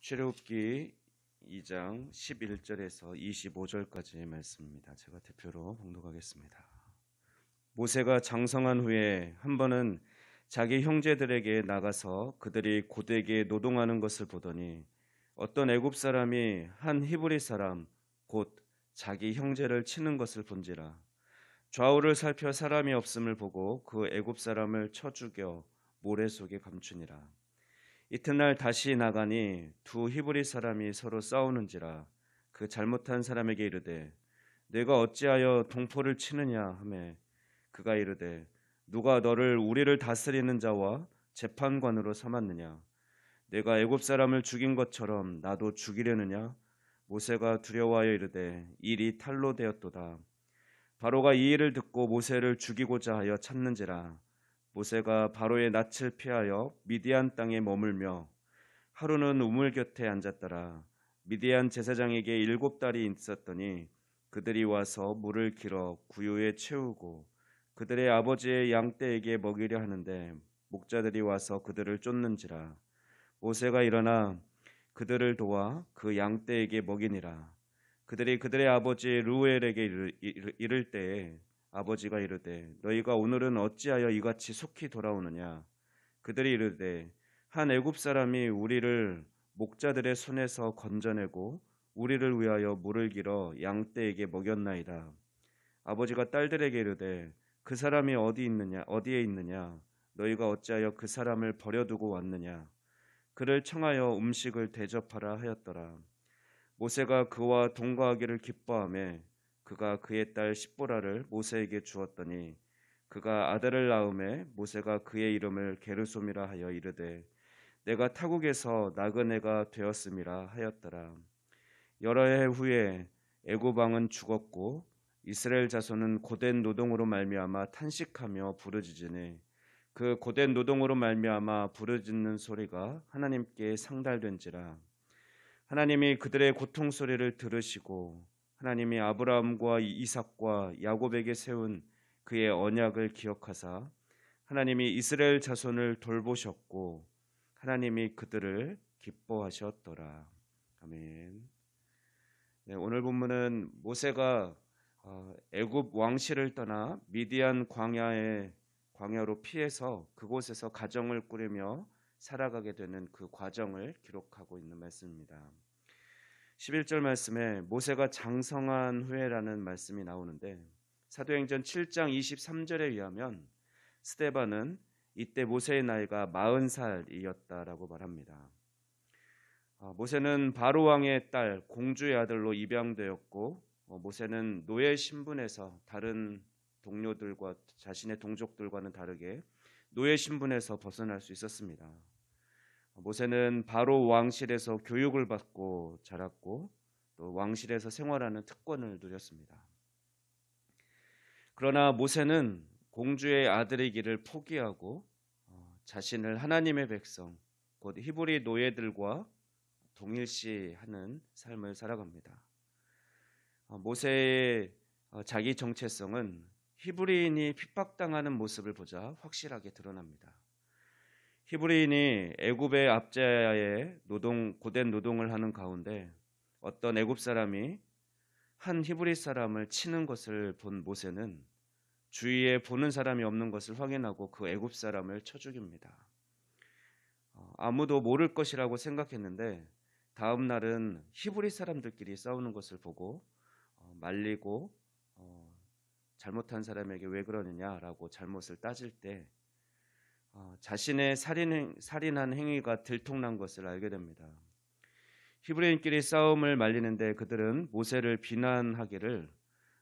출애굽기 2장 11절에서 25절까지의 말씀입니다. 제가 대표로 봉독하겠습니다. 모세가 장성한 후에 한 번은 자기 형제들에게 나가서 그들이 고되게 노동하는 것을 보더니 어떤 애굽 사람이 한 히브리 사람 곧 자기 형제를 치는 것을 본지라. 좌우를 살펴 사람이 없음을 보고 그 애굽 사람을 쳐 죽여 모래 속에 감추니라. 이튿날 다시 나가니 두 히브리 사람이 서로 싸우는지라. 그 잘못한 사람에게 이르되 내가 어찌하여 동포를 치느냐 하매 그가 이르되 누가 너를 우리를 다스리는 자와 재판관으로 삼았느냐. 내가 애굽 사람을 죽인 것처럼 나도 죽이려느냐. 모세가 두려워하여 이르되 일이 탈로 되었도다. 바로가 이 일을 듣고 모세를 죽이고자 하여 찾는지라. 모세가 바로의 낯을 피하여 미디안 땅에 머물며 하루는 우물 곁에 앉았더라. 미디안 제사장에게 7달이 있었더니 그들이 와서 물을 길어 구유에 채우고 그들의 아버지의 양떼에게 먹이려 하는데 목자들이 와서 그들을 쫓는지라. 모세가 일어나 그들을 도와 그 양떼에게 먹이니라. 그들이 그들의 아버지 루엘에게 이를 때에 아버지가 이르되 너희가 오늘은 어찌하여 이같이 속히 돌아오느냐. 그들이 이르되 한 애굽 사람이 우리를 목자들의 손에서 건져내고 우리를 위하여 물을 길어 양떼에게 먹였나이다. 아버지가 딸들에게 이르되 그 사람이 어디에 있느냐. 너희가 어찌하여 그 사람을 버려두고 왔느냐. 그를 청하여 음식을 대접하라 하였더라. 모세가 그와 동거하기를 기뻐하며 그가 그의 딸 십보라를 모세에게 주었더니 그가 아들을 낳음에 모세가 그의 이름을 게르솜이라 하여 이르되 내가 타국에서 나그네가 되었음이라 하였더라. 여러 해 후에 애굽 왕은 죽었고 이스라엘 자손은 고된 노동으로 말미암아 탄식하며 부르짖으니 그 고된 노동으로 말미암아 부르짖는 소리가 하나님께 상달된지라. 하나님이 그들의 고통 소리를 들으시고 하나님이 아브라함과 이삭과 야곱에게 세운 그의 언약을 기억하사 하나님이 이스라엘 자손을 돌보셨고 하나님이 그들을 기뻐하셨더라. 아멘. 네, 오늘 본문은 모세가 애굽 왕실을 떠나 미디안 광야로 피해서 그곳에서 가정을 꾸리며 살아가게 되는 그 과정을 기록하고 있는 말씀입니다. 11절 말씀에 모세가 장성한 후에라는 말씀이 나오는데 사도행전 7장 23절에 의하면 스데반은 이때 모세의 나이가 40살이었다라고 말합니다. 모세는 바로 왕의 딸 공주의 아들로 입양되었고 모세는 노예 신분에서 다른 동료들과 자신의 동족들과는 다르게 노예 신분에서 벗어날 수 있었습니다. 모세는 바로 왕실에서 교육을 받고 자랐고 또 왕실에서 생활하는 특권을 누렸습니다. 그러나 모세는 공주의 아들이기를 포기하고 자신을 하나님의 백성 곧 히브리 노예들과 동일시하는 삶을 살아갑니다. 모세의 자기 정체성은 히브리인이 핍박당하는 모습을 보자 확실하게 드러납니다. 히브리인이 애굽의 압제하에 고된 노동을 하는 가운데 어떤 애굽 사람이 한 히브리 사람을 치는 것을 본 모세는 주위에 보는 사람이 없는 것을 확인하고 그 애굽 사람을 쳐 죽입니다. 아무도 모를 것이라고 생각했는데 다음 날은 히브리 사람들끼리 싸우는 것을 보고 말리고 잘못한 사람에게 왜 그러느냐라고 잘못을 따질 때 자신의 살인한 행위가 들통난 것을 알게 됩니다. 히브리인끼리 싸움을 말리는데 그들은 모세를 비난하기를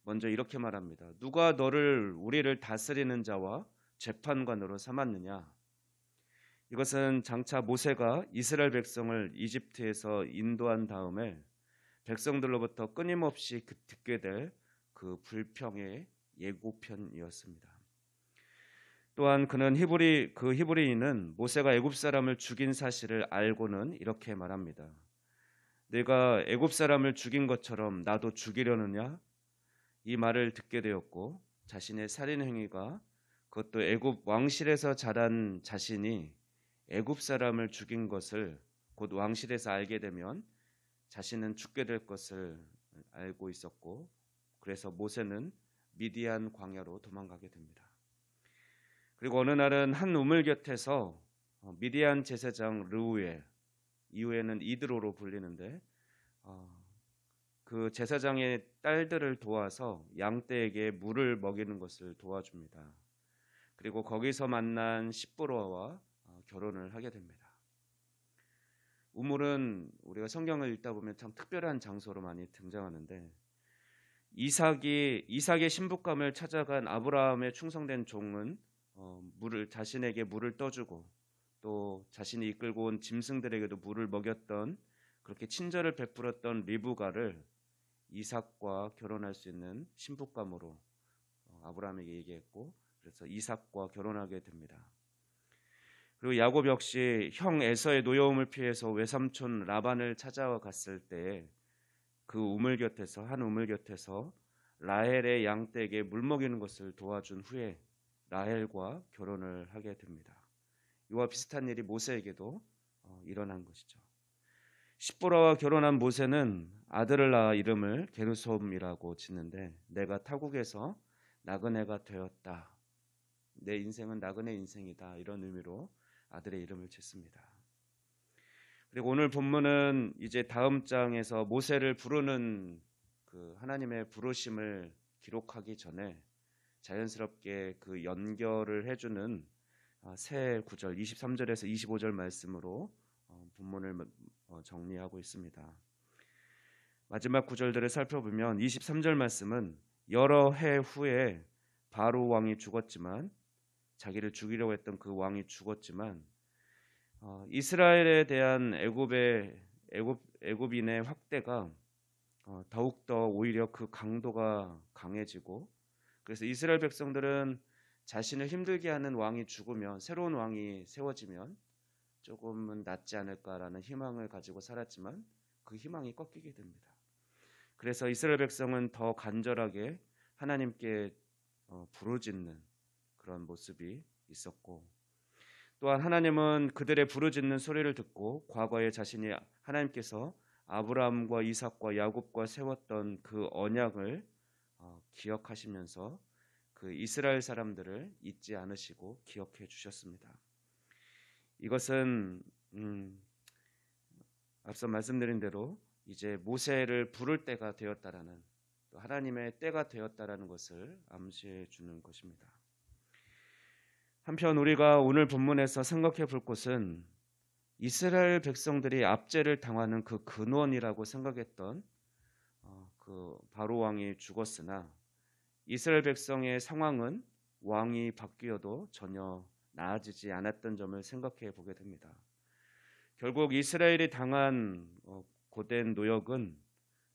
먼저 이렇게 말합니다. 누가 너를 우리를 다스리는 자와 재판관으로 삼았느냐. 이것은 장차 모세가 이스라엘 백성을 이집트에서 인도한 다음에 백성들로부터 끊임없이 듣게 될 그 불평의 예고편이었습니다. 또한 그는 히브리인은 모세가 애굽 사람을 죽인 사실을 알고는 이렇게 말합니다. 내가 애굽 사람을 죽인 것처럼 나도 죽이려느냐? 이 말을 듣게 되었고 자신의 살인 행위가 그것도 애굽 왕실에서 자란 자신이 애굽 사람을 죽인 것을 곧 왕실에서 알게 되면 자신은 죽게 될 것을 알고 있었고, 그래서 모세는 미디안 광야로 도망가게 됩니다. 그리고 어느 날은 한 우물 곁에서 미디안 제사장 르우엘, 이후에는 이드로로 불리는데, 그 제사장의 딸들을 도와서 양떼에게 물을 먹이는 것을 도와줍니다. 그리고 거기서 만난 십보로와 결혼을 하게 됩니다. 우물은 우리가 성경을 읽다 보면 참 특별한 장소로 많이 등장하는데, 이삭의 신부감을 찾아간 아브라함의 충성된 종은 자신에게 물을 떠주고 또 자신이 이끌고 온 짐승들에게도 물을 먹였던, 그렇게 친절을 베풀었던 리브가를 이삭과 결혼할 수 있는 신부감으로 아브라함에게 얘기했고, 그래서 이삭과 결혼하게 됩니다. 그리고 야곱 역시 형 에서의 노여움을 피해서 외삼촌 라반을 찾아갔을 때 그 한 우물 곁에서 라헬의 양떼에게 물 먹이는 것을 도와준 후에 라헬과 결혼을 하게 됩니다. 이와 비슷한 일이 모세에게도 일어난 것이죠. 십보라와 결혼한 모세는 아들을 낳아 이름을 게르솜이라고 짓는데, 내가 타국에서 나그네가 되었다, 내 인생은 나그네 인생이다, 이런 의미로 아들의 이름을 짓습니다. 그리고 오늘 본문은 이제 다음 장에서 모세를 부르는 그 하나님의 부르심을 기록하기 전에 자연스럽게 그 연결을 해주는 새 구절 23절에서 25절 말씀으로 본문을 정리하고 있습니다. 마지막 구절들을 살펴보면 23절 말씀은 여러 해 후에 바로 왕이 죽었지만, 자기를 죽이려고 했던 그 왕이 죽었지만, 이스라엘에 대한 애굽인의 확대가 더욱더 오히려 그 강도가 강해지고, 그래서 이스라엘 백성들은 자신을 힘들게 하는 왕이 죽으면, 새로운 왕이 세워지면 조금은 낫지 않을까라는 희망을 가지고 살았지만 그 희망이 꺾이게 됩니다. 그래서 이스라엘 백성은 더 간절하게 하나님께 부르짖는 그런 모습이 있었고, 또한 하나님은 그들의 부르짖는 소리를 듣고 과거에 자신이 하나님께서 아브라함과 이삭과 야곱과 세웠던 그 언약을 기억하시면서 그 이스라엘 사람들을 잊지 않으시고 기억해 주셨습니다. 이것은 앞서 말씀드린 대로 이제 모세를 부를 때가 되었다라는, 또 하나님의 때가 되었다라는 것을 암시해 주는 것입니다. 한편 우리가 오늘 본문에서 생각해 볼 것은 이스라엘 백성들이 압제를 당하는 그 근원이라고 생각했던 그 바로 왕이 죽었으나, 이스라엘 백성의 상황은 왕이 바뀌어도 전혀 나아지지 않았던 점을 생각해 보게 됩니다. 결국 이스라엘이 당한 고된 노역은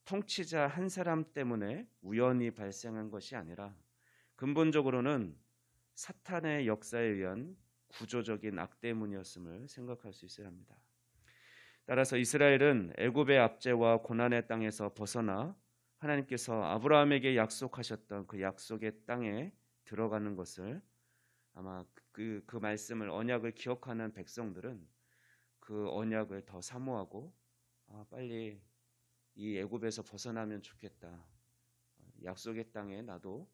통치자 한 사람 때문에 우연히 발생한 것이 아니라 근본적으로는 사탄의 역사에 의한 구조적인 악 때문이었음을 생각할 수 있어야 합니다. 따라서 이스라엘은 애굽의 압제와 고난의 땅에서 벗어나 하나님께서 아브라함에게 약속하셨던 그 약속의 땅에 들어가는 것을, 아마 그 말씀을, 언약을 기억하는 백성들은 그 언약을 더 사모하고 빨리 이 애굽에서 벗어나면 좋겠다, 약속의 땅에 나도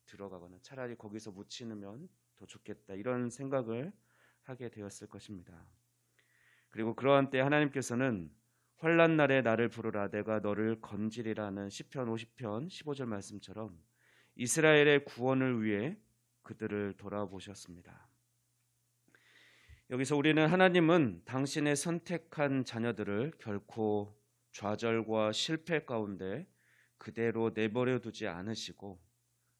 들어가거나 차라리 거기서 묻히면 더 좋겠다, 이런 생각을 하게 되었을 것입니다. 그리고 그러한 때 하나님께서는 환난 날에 나를 부르라 내가 너를 건지리라는 시편 50편 15절 말씀처럼 이스라엘의 구원을 위해 그들을 돌아보셨습니다. 여기서 우리는 하나님은 당신의 선택한 자녀들을 결코 좌절과 실패 가운데 그대로 내버려 두지 않으시고,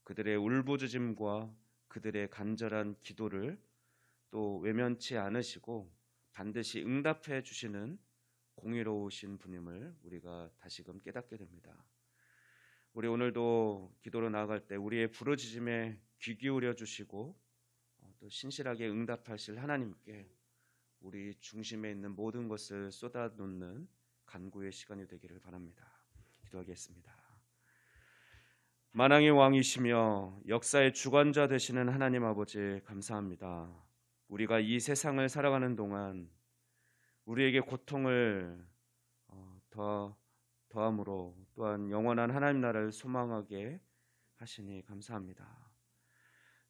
그들의 울부짖음과 그들의 간절한 기도를 또 외면치 않으시고 반드시 응답해 주시는 공의로우신 분임을 우리가 다시금 깨닫게 됩니다. 우리 오늘도 기도로 나아갈 때 우리의 부르짖음에 귀 기울여 주시고 또 신실하게 응답하실 하나님께 우리 중심에 있는 모든 것을 쏟아놓는 간구의 시간이 되기를 바랍니다. 기도하겠습니다. 만왕의 왕이시며 역사의 주관자 되시는 하나님 아버지, 감사합니다. 우리가 이 세상을 살아가는 동안 우리에게 고통을 더함으로 또한 영원한 하나님 나라를 소망하게 하시니 감사합니다.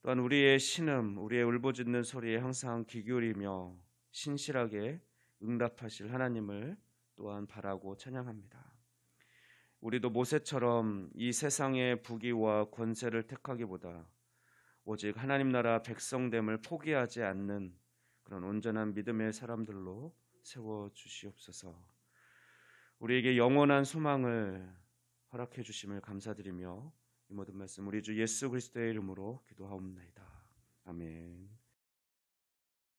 또한 우리의 신음, 우리의 울부짖는 소리에 항상 귀 기울이며 신실하게 응답하실 하나님을 또한 바라고 찬양합니다. 우리도 모세처럼 이 세상의 부귀와 권세를 택하기보다 오직 하나님 나라 백성됨을 포기하지 않는 그런 온전한 믿음의 사람들로 세워주시옵소서. 우리에게 영원한 소망을 허락해 주심을 감사드리며 이 모든 말씀 우리 주 예수 그리스도의 이름으로 기도하옵나이다. 아멘.